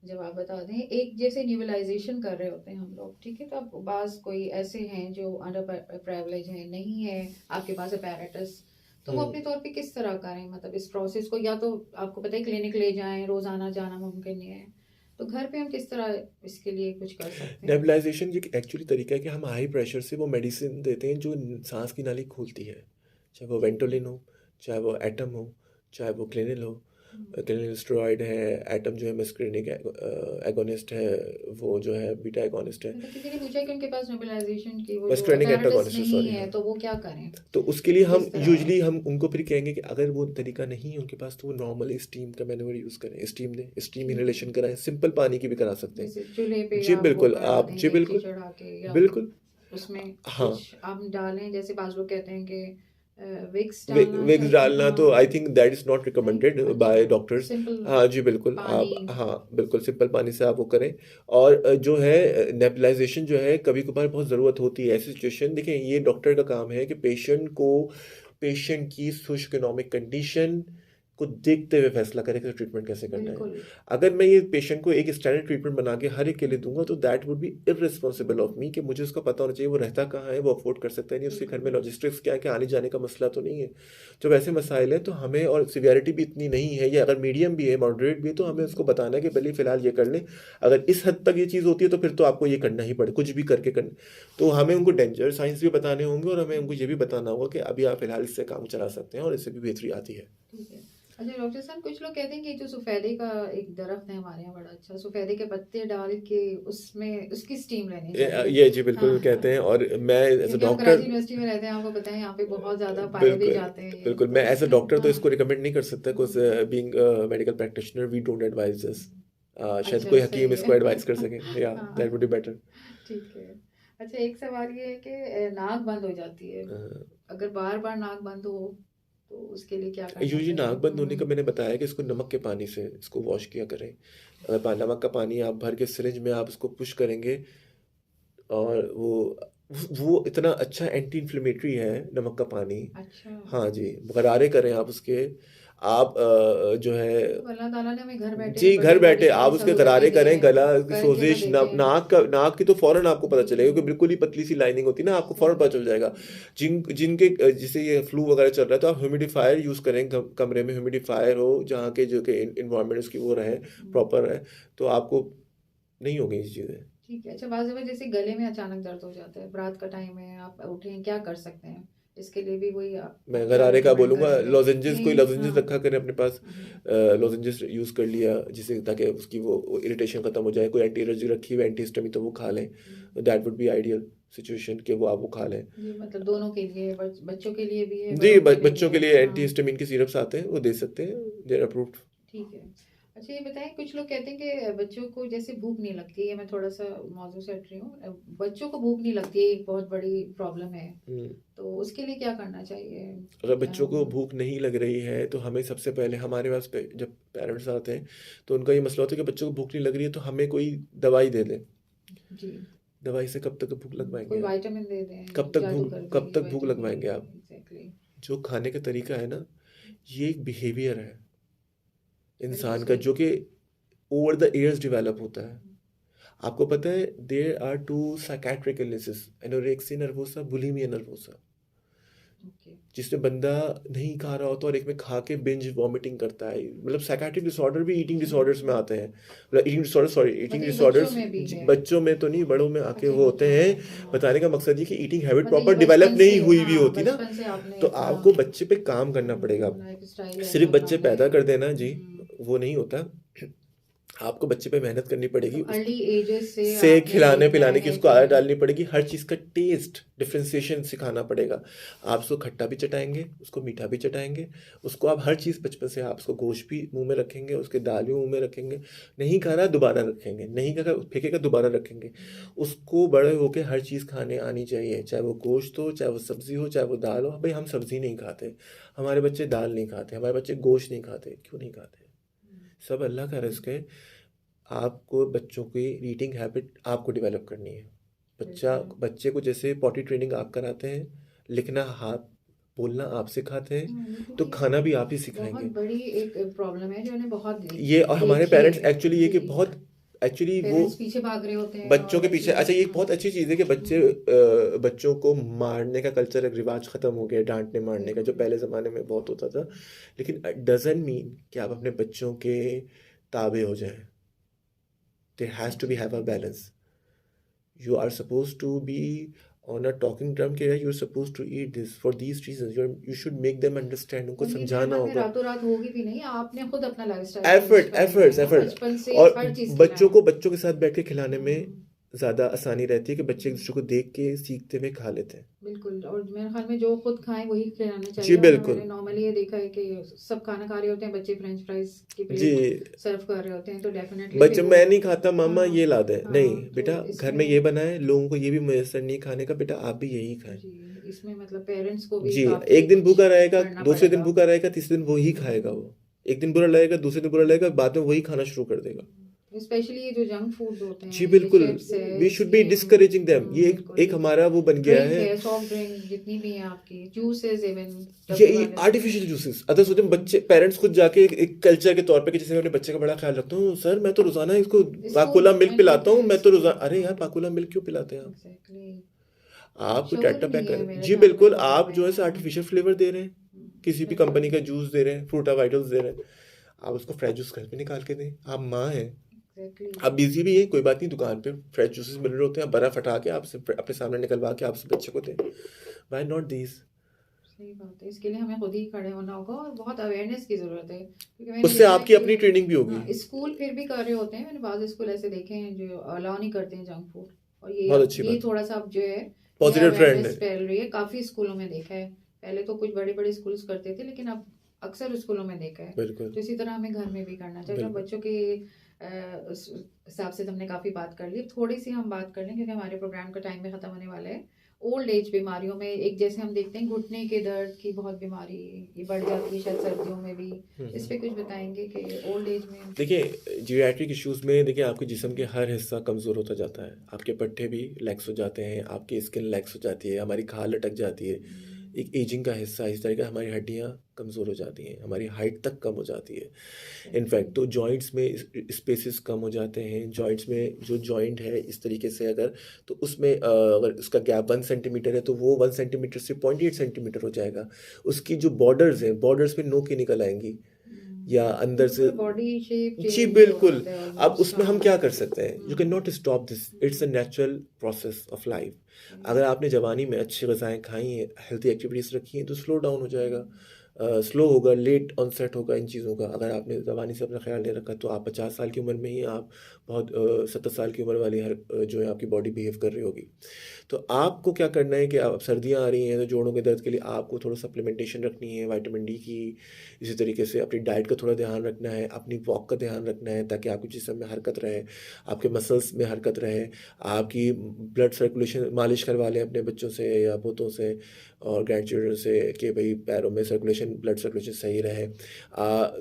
जवाब बता दें। एक, जैसे न्यूबलाइजेशन कर रहे होते हैं हम लोग, ठीक है, तो अब बाज़ कोई ऐसे हैं जो अंडर प्रिविलेज हैं, नहीं है आपके पास अपैरेटस, तो वो हुँ। अपने तौर पे किस तरह करें? मतलब इस प्रोसेस को, या तो आपको पता है क्लिनिक ले जाएं, रोज़ाना जाना मुमकिन नहीं है, तो घर पे हम किस तरह इसके लिए कुछ कर सकते हैं? नेबुलाइजेशन ये एक्चुअली तरीका है कि हम हाई प्रेशर से वो मेडिसिन देते हैं जो सांस की नाली खोलती है, चाहे वो वेंटोलिन हो, चाहे वो एटम हो, चाहे वो क्लिनिल हो, क्लिनिकल स्टेरॉइड है, एटम जो है मस्करिनिक एगोनिस्ट है, वो जो है बीटा एगोनिस्ट है, मतलब किसी ने पूछा कि उनके पास मोबिलाइजेशन की वो जो मस्करिनिक apparatus एंटागोनिस्ट, नहीं सॉरी, है हाँ। तो वो क्या करें, तो उसके लिए हम किस तरह? यूजुअली हम उनको फिर कहेंगे कि अगर वो तरीका नहीं है उनके पास तो वो नॉर्मल स्टीम का मैनुअल यूज़ करें, स्टीम दें, स्टीम इनहेलेशन कराएं, सिंपल पानी की भी करा सकते हैं। जैसे चूल्हे पे जी आप वो बिल्कुल, बढ़ा आप दें जी डेगची बिल्कुल, चढ़ा के, या बिल्कुल, उसमें हाँ। कुछ आप डालें, जैसे बाज़ लोग कहते हैं कि विक्स डालना विक्स चाहिए, डालना तो हाँ, आई थिंक दैट इज़ नॉट नहीं, रिकमेंडेड बाय अच्छा, डॉक्टर्स। सिंपल हाँ जी बिल्कुल, पानी, आप हाँ बिल्कुल सिंपल पानी से आप वो करें। और जो है नेबुलाइजेशन जो है कभी कभार बहुत ज़रूरत होती है ऐसी सिचुएशन। देखिए ये डॉक्टर का काम है कि पेशेंट की सोशियोइकोनॉमिक कंडीशन को देखते हुए फैसला करे कि ट्रीटमेंट कैसे करना है। बिल्कुल, अगर मैं ये पेशेंट को एक स्टैंडर्ड ट्रीटमेंट बना के हर एक के लिए दूंगा तो that would B irresponsible of me, कि मुझे उसका पता होना चाहिए वो रहता कहाँ है, वो अफोर्ड कर सकता है नहीं, उसके घर में लॉजिस्टिक्स क्या है, कि आने जाने का मसला तो नहीं है। जब ऐसे मसाइल हैं तो हमें, और सिवियरिटी भी इतनी नहीं है, या अगर मीडियम भी है, मॉडरेट भी है, तो हमें उसको बताना है कि भले फिलहाल ये कर लें। अगर इस हद तक ये चीज़ होती है तो फिर तो आपको ये करना ही पड़े, कुछ भी करके करना। तो हमें उनको डेंजर साइंस भी बताने होंगे और हमें उनको ये भी बताना होगा कि अभी आप फिलहाल इससे काम चला सकते हैं और इससे भी बेहतरी आती है। ठीक है। अच्छा डॉक्टर साहब, कुछ लोग कहते हैं कि जो सफ़ेदे का एक दरख्त है हमारे यहाँ बड़ा अच्छा, सफ़ेदे के पत्ते डाल के उसमें उसकी स्टीम लेनी चाहिए। ये जी हाँ, बिल्कुल कहते हैं, और मैं एज अ क्योंकि हम डॉक्टर कराची यूनिवर्सिटी में रहते हैं, आपको पता है यहाँ पे बहुत ज़्यादा पाए भी बिल्कुल जाते हैं ये, बिल्कुल, तो मैं एज अ उसकी, डॉक्टर तो हाँ, इसको रिकमेंड नहीं कर सकता, because being medical practitioner we don't advise this. शायद अच्छा कोई सही हकीम है। इसको एडवाइस कर सके, या दैट वुड हाँ, बी बेटर। ठीक है। अच्छा एक सवाल ये है कि नाक बंद हो जाती है, अगर बार बार नाक बंद हो तो उसके लिए क्या करना यूजुअली चाहिए? नाक बंद होने का मैंने बताया कि इसको नमक के पानी से इसको वॉश किया करें। अगर नमक का पानी आप भर के सिरिंज में आप इसको पुश करेंगे, और वो इतना अच्छा एंटी इन्फ्लेमेटरी है नमक का पानी। अच्छा, हाँ जी, गरारे करें आप उसके। आप जो है, तो अल्लाह ताला ने हमें घर बैठे जी घर बड़ी बड़ी बैठे आप सारी उसके सहूलतें गरारे दी करें, हैं, गला की करके तो सोजिश, देखें। नाक की तो फौरन आपको पता चलेगा, क्योंकि बिल्कुल ही पतली सी लाइनिंग होती है ना, आपको फौरन पता चल जाएगा। जिनके जैसे ये फ्लू वगैरह चल रहा है तो आप ह्यूमिडिफायर यूज़ करें, कमरे में ह्यूमिडिफायर हो जहाँ के जो कि इन्वायरमेंट उसकी वो रहे, प्रॉपर है, तो आपको नहीं होगी ये चीज़ें। ठीक है। अच्छा बाज़ दफ़ा जैसे गले में अचानक दर्द हो जाता है, रात का टाइम है, आप उठे हैं, क्या कर सकते हैं? इसके लिए भी वही मैं आप क्या गरारे का रिकमेंड बोलूँगा, करेंगे? लॉजेंजेस, कोई नहीं, लॉजेंजेस हाँ, रखा करें अपने पास। हम्म, लॉजेंजेस यूज़ कर लिया जिससे, ताकि उसकी वो इरिटेशन ख़त्म हो जाए। कोई एंटी एलर्जी रखी हुई एंटी हिस्टामिन तो वो खा लें, that would be ideal situation कि वो आप वो खा लें। ये मतलब दोनों के लिए, बच्चों के लिए भी है, जी बड़ों के लिए भी बच्चों के है, लिए एंटी हाँ, हिस्टामिन के सिरप्स आते हैं, वो दे सकते हैं, दे आर अप्रूव्ड। ठीक है। अच्छा ये बताएं, कुछ लोग कहते हैं कि बच्चों को जैसे भूख नहीं लगती है, मैं थोड़ा सा मौजू से हट रही हूँ, बच्चों को भूख नहीं लगती है, एक बहुत बड़ी प्रॉब्लम है, तो उसके लिए क्या करना चाहिए? अगर बच्चों को अम, भूख नहीं लग रही है तो हमें सबसे पहले हमारे पास जब पेरेंट्स आते हैं तो उनका ये मसला होता है कि बच्चों को भूख नहीं लग रही है तो हमें कोई दवाई दे दें। जी, दवाई से कब तक भूख लगवाएंगे कोई आप? विटामिन दे दें, जादू कर कब देंगे तक भूख विटामिन, लगवाएंगे आप? एग्जैक्टली, जो खाने का तरीका है ना, ये एक बिहेवियर है बिल्कुल इंसान का सही, जो कि ओवर द ईयर्स डेवलप होता है। आपको पता है there are two psychiatric illnesses, anorexia nervosa, bulimia nervosa, okay, जिसमें बंदा नहीं खा रहा होता और एक में खा के बिंज वॉमिटिंग करता है। मतलब साइकेट्रिक डिसऑर्डर भी ईटिंग डिसऑर्डर्स में आते हैं। मतलब ईटिंग डिसऑर्डर, सॉरी, ईटिंग मतलब ये बच्चों डिसऑर्डर्स में भी है? बच्चों में तो नहीं, बड़ों में आके अच्छा ये वो होते बच्चों हैं। में, हाँ, बताने का मकसद ये कि ईटिंग हैबिट मतलब ये प्रॉपर डिवेलप बचपन नहीं से, हुई हुई हाँ, होती ना, बचपन से आपने तो अपना आपको बच्चे पे काम करना पड़ेगा। लाइफ स्टाइल ऐसा सिर्फ बच्चे अपनाना पैदा है, कर देना जी वो नहीं होता, आपको बच्चे पे मेहनत करनी पड़ेगी, मतलब उसको अर्ली एजेस से से आपने खिलाने देखना पिलाने की है उसको कि, आदत डालनी पड़ेगी, हर चीज़ का टेस्ट डिफ्रेंसिएशन सिखाना पड़ेगा। आप उसको खट्टा भी चटाएंगे, उसको मीठा भी चटाएंगे, उसको आप हर चीज़ बचपन से, आप उसको गोश्त भी मुंह में रखेंगे, उसके दाल भी मुंह में रखेंगे, नहीं खा रहा दोबारा रखेंगे, नहीं खा रहा फेंकेगा दोबारा रखेंगे। उसको बड़े होके हर चीज़ खाने आनी चाहिए, चाहे वो गोश्त हो, चाहे वो सब्ज़ी हो, चाहे वो दाल हो। भाई हम सब्ज़ी नहीं खाते, हमारे बच्चे दाल नहीं खाते, हमारे बच्चे गोश्त नहीं खाते, क्यों नहीं खाते? सब अल्लाह का रिज़्क है। आपको बच्चों की रीडिंग हैबिट आपको डेवलप करनी है। बिल्कुल, बच्चे को जैसे पॉटी ट्रेनिंग आप कराते हैं, लिखना हाथ बोलना आप सिखाते हैं, तो क्योंकि खाना भी आप ही बहुत सिखाएंगे। बड़ी एक प्रॉब्लम है जो मैंने बहुत ये और हमारे देखी पेरेंट्स है, एक्चुअली ये जी, कि बहुत एक्चुअली वो पेरेंट्स पीछे भाग रहे होते हैं और बच्चों के पीछे, बच्चे, अच्छा ये एक हाँ, बहुत अच्छी चीज़ है कि बच्चों को मारने का कल्चर, एक रिवाज ख़त्म हो गया, डांटने मारने का जो बिल्कुल, पहले ज़माने में बहुत होता था। लेकिन डजन मीन कि आप अपने बच्चों के ताबे हो जाएं। देयर हैज़ टू बी अच्छा, have a balance. You are supposed to be on a talking drum कि यार you're supposed to eat this for these reasons, you should make them understand, उनको उनकी समझाना सेहत में होगा। रातों रात होगी भी नहीं, आपने खुद अपना लाइफस्टाइल चेंज एफर्ट करना एफर्ट्स है ना, एफर्ट बचपन से और हर चीज बच्चों खिलाएं। को बच्चों के साथ बैठ के खिलाने में ज़्यादा आसानी रहती है कि बच्चे एक दूसरे को देख के सीखते हुए खा लेते हैं। बिल्कुल, और मेरे ख्याल में जो खुद खाएं वही खिलाना जी चाहिए, वरना बिल्कुल। मैंने नॉर्मली ये देखा है कि सब खाना खा रहे होते हैं, बच्चे फ्रेंच फ्राइज की जी प्लेट सर्व कर रहे होते हैं, तो डेफिनेटली बच्चे फिर वो मैं नहीं खाता मामा हाँ ये ला दे, नहीं हाँ, बेटा तो घर में ये इसमें बना है, लोगों को ये भी मैसर नहीं खाने का, बेटा आप भी यही खाएं। जी इसमें मतलब पेरेंट्स को भी जी काफी एक दिन कुछ भूखा रहेगा, करना दूसरे दिन पड़ेगा। भूखा रहेगा, तीसरे दिन वो ही खाएगा, वो एक दिन बुरा लगेगा, दूसरे दिन बुरा लगेगा, बाद में वही खाना शुरू कर देगा। स्पेशली ये जो जंक फूड्स होते जी हैं, ये बिल्कुल, चिप्स है, वी शुड बी इसमें डिस्करेजिंग देम। ये बिल्कुल एक हमारा वो बन गया ड्रिंक है, है, सॉफ्ट ड्रिंक जितनी भी हैं आपकी, जूसेस इवन ये डब्बे वाले। Artificial juices. अदर सोचते हैं बच्चे पेरेंट्स खुद जाके एक कल्चर के तौर पे कि जैसे मैं अपने बच्चे का बड़ा ख्याल रखता हूँ, सर मैं तो रोजाना इसको पाकुला मिल्क पिलाता हूँ, मैं तो रोजाना, अरे यार पाकुला मिल्क क्यों पिलाते हैं आप? एग्जैक्टली, आप कोई श्योर टाटा पैक नहीं है कर, मेरे जी ख्याल में बिल्कुल, वो आप डब्बे जो है हैं। आर्टिफिशियल फ्लेवर दे रहे हैं, किसी भी कंपनी का जूस दे रहे हैं, फ्रूटा वाइटल्स दे रहे हैं, आप उसको फ्रेश जूस घर पे निकाल के दें। आप माँ हैं, एग्जैक्टली, आप बिजी भी है, कोई बात नहीं, दुकान पे फ्रेश जूसेस मिल रहे होते हैं, बर्फ हटा के आपसे अपने सामने निकलवा के आपसे बच्चे को दें। Why not these? सही बात है। इसके लिए हमें खुद ही खड़े होना होगा और बहुत अवेयरनेस की जरूरत है, क्योंकि मैंने उससे देखा है आपकी अपनी कि ट्रेनिंग भी होगी। हाँ, स्कूल फिर भी कर रहे होते हैं, मैंने बाज़ स्कूल ऐसे देखे हैं जो अलाउ नहीं करते हैं जंक फूड, और ये बहुत अब अच्छी ये बात, थोड़ा सा अब जो है यह पॉजिटिव ट्रेंड अवेयरनेस है। फैल रही है, काफी स्कूलों में देखा है। पहले तो कुछ बड़े बड़े स्कूल्स करते थे, लेकिन अब अक्सर स्कूलों में देखा है। बिल्कुल तो इसी तरह हमें घर में भी करना चाहिए। तो बिल्कुल। बच्चों के उस हिसाब से हमने काफी बात कर ली, थोड़ी सी हम बात कर लें क्योंकि हमारे प्रोग्राम का टाइम भी खत्म होने वाला है। ओल्ड एज बीमारियों में एक जैसे हम देखते हैं घुटने के दर्द की बहुत बीमारी ये बढ़ जाती है शायद सर्दियों में भी, इस पे कुछ बताएंगे कि ओल्ड एज में। देखिए जीरियाट्रिक इश्यूज में देखिए आपके जिस्म के हर हिस्सा कमज़ोर होता जाता है, आपके पट्टे भी लैक्स हो जाते हैं, आपकी स्किन लैक्स हो जाती है, हमारी खाल लटक जाती है, एक एजिंग का हिस्सा इस तरह का, हमारी हड्डियाँ कमज़ोर हो जाती हैं, हमारी हाइट तक कम हो जाती है। इनफैक्ट तो जॉइंट्स में स्पेसेस कम हो जाते हैं, जॉइंट्स में जो जॉइंट है इस तरीके से अगर, तो उसमें अगर उसका गैप 1 सेंटीमीटर है तो वो 1 सेंटीमीटर से 0.8 सेंटीमीटर हो जाएगा। उसकी जो बॉर्डर्स हैं, बॉर्डर्स में नोकें निकल आएंगी या अंदर से, बॉडी शेप जी चेंज बिल्कुल। होता है अब ऑलमोस्ट। उसमें हम क्या कर सकते हैं? You can not stop this, it's a natural process of life. अगर आपने जवानी में अच्छी ग़िज़ाएँ खाई हैं, हेल्थी एक्टिविटीज़ रखी हैं, तो स्लो डाउन हो जाएगा, स्लो होगा, लेट ऑनसेट होगा इन चीज़ों का। अगर आपने जवानी से अपना ख्याल नहीं रखा तो आप 50 साल की उम्र में ही आप बहुत 70 साल की उम्र वाली हर जो है आपकी बॉडी बिहेव कर रही होगी। तो आपको क्या करना है कि अब सर्दियाँ आ रही हैं तो जोड़ों के दर्द के लिए आपको थोड़ा सप्लीमेंटेशन रखनी है विटामिन डी की, इसी तरीके से अपनी डाइट का थोड़ा ध्यान रखना है, अपनी वॉक का ध्यान रखना है ताकि आपके जिस्म में हरकत रहे, आपके मसल्स में हरकत रहे, आपकी ब्लड सर्कुलेशन मालिश करवा लें अपने बच्चों से या पोतों से और ग्रैंड चिल्ड्रन से कि भाई पैरों में सर्कुलेशन, ब्लड सर्कुलेशन सही रहे।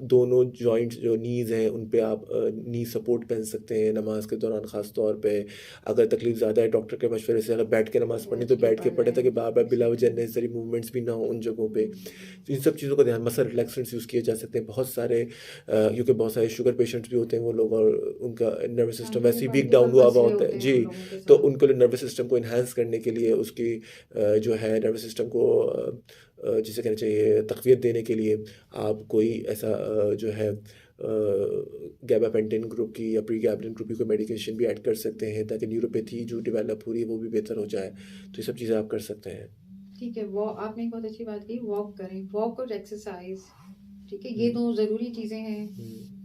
दोनों जॉइंट्स जो नीज़ हैं उन पे आप नी सपोर्ट पहन सकते हैं नमाज के दौरान ख़ास तौर पे। अगर तकलीफ ज़्यादा है डॉक्टर के मशवरे से, अगर बैठ के नमाज़ पढ़नी तो बैठ के पढ़े ताकि बार बार बिला वजह नेसेसरी मूवमेंट्स भी ना हो उन जगहों पे। तो इन सब चीज़ों का ध्यान, मसल रिलैक्सेंट्स यूज़ किए जा सकते हैं बहुत सारे, क्योंकि बहुत सारे शुगर पेशेंट्स भी होते हैं वो लोग और उनका नर्वस सिस्टम वैसे ही वीक डाउन हुआ हुआ होता है जी, तो उनको नर्वस सिस्टम को इन्हांस करने के लिए उसकी जो है नर्वस सिस्टम को जिसे कहना चाहिए तक़वियत देने के लिए आप कोई ऐसा जो है गैबापेंटिन ग्रुप की या प्री गैबलिन ग्रुप की कोई मेडिकेशन भी ऐड कर सकते हैं ताकि न्यूरोपैथी जो डेवलप हो रही है वो भी बेहतर हो जाए। तो ये सब चीज़ें आप कर सकते हैं। ठीक है, वो आपने एक बहुत अच्छी बात की, वॉक करें, वॉक और एक्सरसाइज, ठीक है, ये दो ज़रूरी चीज़ें हैं।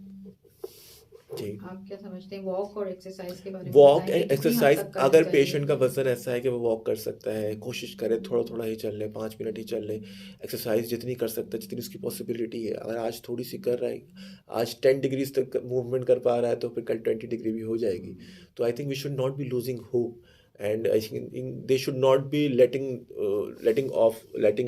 जी आप क्या समझते हैं वॉक और एक्सरसाइज के बारे में? वॉक बताएंगे एंड कितनी हद एक्सरसाइज, तक करनी अगर चाहिए? पेशेंट का वजन ऐसा है कि वो वॉक कर सकता है, कोशिश करे थोड़ा थोड़ा ही चल ले, 5 मिनट ही चल ले, एक्सरसाइज जितनी कर सकता है जितनी उसकी पॉसिबिलिटी है। अगर आज थोड़ी सी कर रहा है, आज 10 डिग्रीज तक मूवमेंट कर पा रहा है तो फिर कल 20 डिग्री भी हो जाएगी। तो I think we should not be losing hope and I think they should not be letting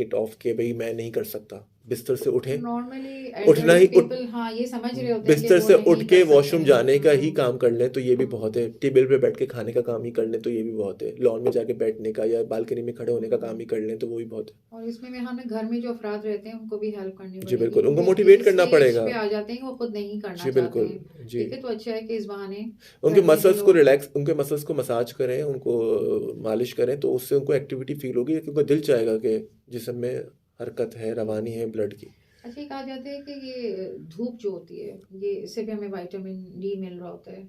it off कि भाई मैं नहीं कर सकता। बिस्तर से उठें, नॉर्मली उठना ही उठ पीपल हाँ ये समझ रहे होते हैं कि बिस्तर वो से नहीं उठ कर के सकते वॉशरूम हैं। जाने का ही काम कर लें तो ये भी बहुत है, टेबल पे बैठ के खाने का काम ही कर लें तो ये भी बहुत है, लॉन में जाके बैठने का या बालकनी में खड़े होने का काम ही कर लें तो वो भी बहुत है। और इसमें में हमें घर में जो अफराद रहते हैं उनको भी हेल्प करनी जी पड़ेगी, बिल्कुल, उनको क्योंकि मोटिवेट इस करना स्टेज पड़ेगा। पे आ जाते हैं कि वो खुद नहीं करना जी चाहते बिल्कुल हैं। जी, ठीक है, तो अच्छा है कि इस बहाने उनके घर में जो मसल्स को लोग रिलैक्स, उनके मसल्स को मसाज करें, उनको मालिश करें तो उससे उनको एक्टिविटी फील होगी क्योंकि दिल चाहेगा कि जिस्म में हरकत है, रवानी है ब्लड की। अच्छा, ये कहा जाता है कि ये धूप जो होती है ये इससे भी हमें विटामिन डी मिल रहा होता है,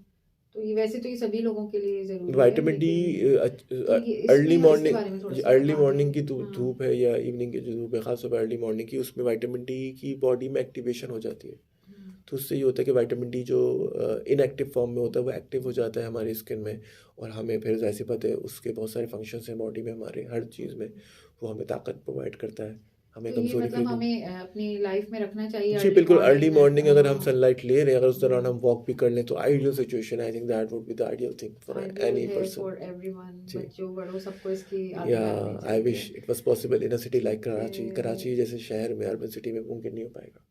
तो ये वैसे तो ये सभी लोगों के लिए ज़रूरी है, विटामिन डी लेकिन तो ये अर्ली इसके मॉर्निंग, बारे में थोड़ा सा अर्ली बता मॉर्निंग की दें। हाँ। धूप है या इवनिंग की जो धूप है, खासतौर पर अर्ली मॉर्निंग की, उसमें विटामिन डी की बॉडी में एक्टिवेशन हो जाती है। हम्म। तो उससे ये होता है कि विटामिन डी जो इनएक्टिव फॉर्म में होता है वो एक्टिव हो जाता है हमारी स्किन में, और हमें फिर जाहिर सी बात है उसके बहुत सारे फंक्शंस हैं बॉडी में, हमारे हर चीज़ में वो हमें ताकत प्रोवाइड करता है, हमें तो ये कमज़ोरी मतलब फील नहीं। हमें अपनी लाइफ में रखना चाहिए जी अर्ली बिल्कुल, अर्ली मॉर्निंग। मॉर्निंग अगर हम हाँ। सनलाइट ले रहे हैं, अगर उस दौरान हम हम्म। वॉक भी कर लें तो ideal situation, I think that would be the ideal thing for ideal any है पर्सन। फॉर एवरीवन, जी, बच्चों बड़ों सबको इसकी या आदत डालनी आई चाहिए। Wish it was possible in a city like Karachi, ए, कराची जैसे शहर में, अर्बन सिटी में मुमकिन नहीं हो पाएगा।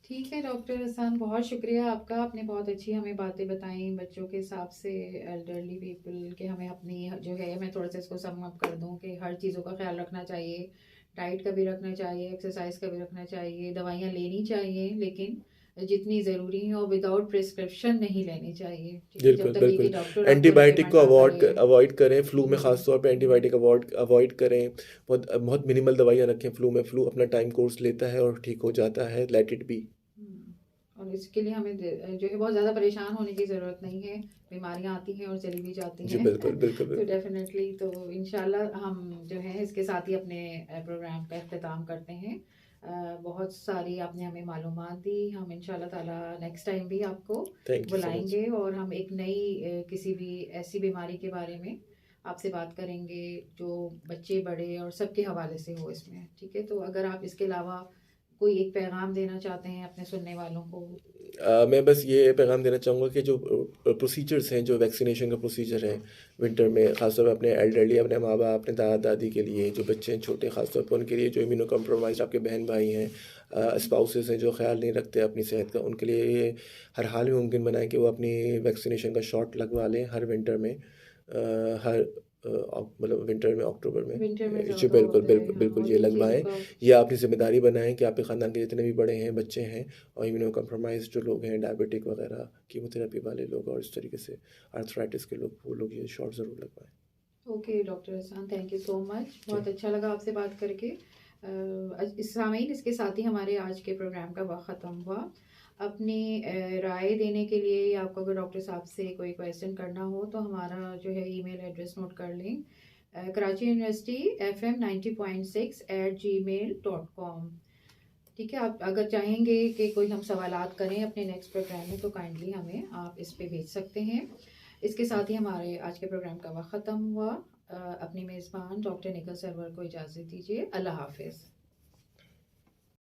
ठीक है डॉक्टर हसन, बहुत शुक्रिया आपका, आपने बहुत अच्छी हमें बातें बताई बच्चों के हिसाब से, एल्डरली पीपल के, हमें अपनी जो है, मैं थोड़ा सा इसको सम अप कर दूं कि हर चीज़ों का ख्याल रखना चाहिए, डाइट का भी रखना चाहिए, एक्सरसाइज का भी रखना चाहिए, दवाइयाँ लेनी चाहिए लेकिन जितनी ज़रूरी है, और विदाउट प्रिस्क्रिप्शन नहीं लेनी चाहिए, ठीक है, जब बिल्कुल तक ये कि बिल्कुल, डॉक्टर आपको एंटीबायोटिक रिकमेंड को ना करे। अवॉइड करें, फ्लू में ख़ास हम्म। तौर पे एंटीबायोटिक अवॉइड करें, बहुत बहुत मिनिमल दवाइयाँ रखें फ्लू में, फ्लू अपना टाइम कोर्स लेता है और ठीक हो जाता है, लेट इट बी। और इसके लिए हमें जो है बहुत ज़्यादा परेशान होने की ज़रूरत नहीं है, बीमारियां आती हैं और चली भी जाती जी हैं। बिल्कुल बिल्कुल तो बिल्कुल। डेफिनेटली, तो इंशाल्लाह हम जो है इसके साथ ही अपने प्रोग्राम का अख्ताम करते हैं। बहुत सारी आपने हमें मालूमात दी, हम इंशाल्लाह ताला नेक्स्ट टाइम भी आपको थैंक यू सो मच। बुलाएंगे और हम एक नई किसी भी ऐसी बीमारी के बारे में आपसे बात करेंगे जो बच्चे बड़े और सबके हवाले से हो इसमें, ठीक है। तो अगर आप इसके अलावा कोई एक पैगाम देना चाहते हैं अपने सुनने वालों को। मैं बस ये पैगाम देना चाहूँगा कि जो प्रोसीजर्स हैं, जो वैक्सीनेशन का प्रोसीजर है विंटर में, ख़ासतौर पर अपने एल्डरली, अपने माँ बाप, अपने दादा दादी के लिए, जो बच्चे हैं छोटे ख़ासतौर पर उनके लिए, जो इम्यूनो कम्प्रोमाइज़ आपके बहन भाई हैं, स्पाउसेस हैं जो ख़्याल नहीं रखते अपनी सेहत का, उनके लिए ये हर हाल में मुमकिन बनाएं कि वो अपनी वैक्सीनेशन का शॉट लगवा लें हर विंटर में, हर मतलब विंटर में, अक्टूबर में। विंटर में जी ज़्यादा बिल्कुल होता है, बिल्कुल हाँ, बिल्कुल, और ये इन चीज़ों लगवाएं। का। ये अपनी ज़िम्मेदारी बनाएं कि आपके ख़ानदान के जितने भी बड़े हैं, बच्चे हैं और इम्यूनो कम्प्रोमाइज़ जो लोग हैं, डायबिटिक वगैरह, कीमोथेरेपी वाले लोग और इस तरीके से आर्थराइटिस के लोग, वो लोग ये शॉट ज़रूर लगवाएं। Okay doctor Hasan, thank you so much, जी बहुत अच्छा लगा आपसे बात करके। इस सामीन, इसके साथ ही हमारे आज के प्रोग्राम का वक्त ख़त्म हुआ। अपनी राय देने के लिए या आपको अगर डॉक्टर साहब से कोई क्वेश्चन करना हो तो हमारा जो है ईमेल एड्रेस नोट कर लें, कराची यूनिवर्सिटी FM90.6@gmail.com। ठीक है, आप अगर चाहेंगे कि कोई हम सवालात करें अपने नेक्स्ट प्रोग्राम में तो काइंडली हमें आप इस पे भेज सकते हैं। इसके साथ ही हमारे आज के प्रोग्राम का वक्त ख़त्म हुआ। अपनी मेज़बान डॉक्टर निखिल सरवर को इजाज़त दीजिए। अल्लाह हाफिज़।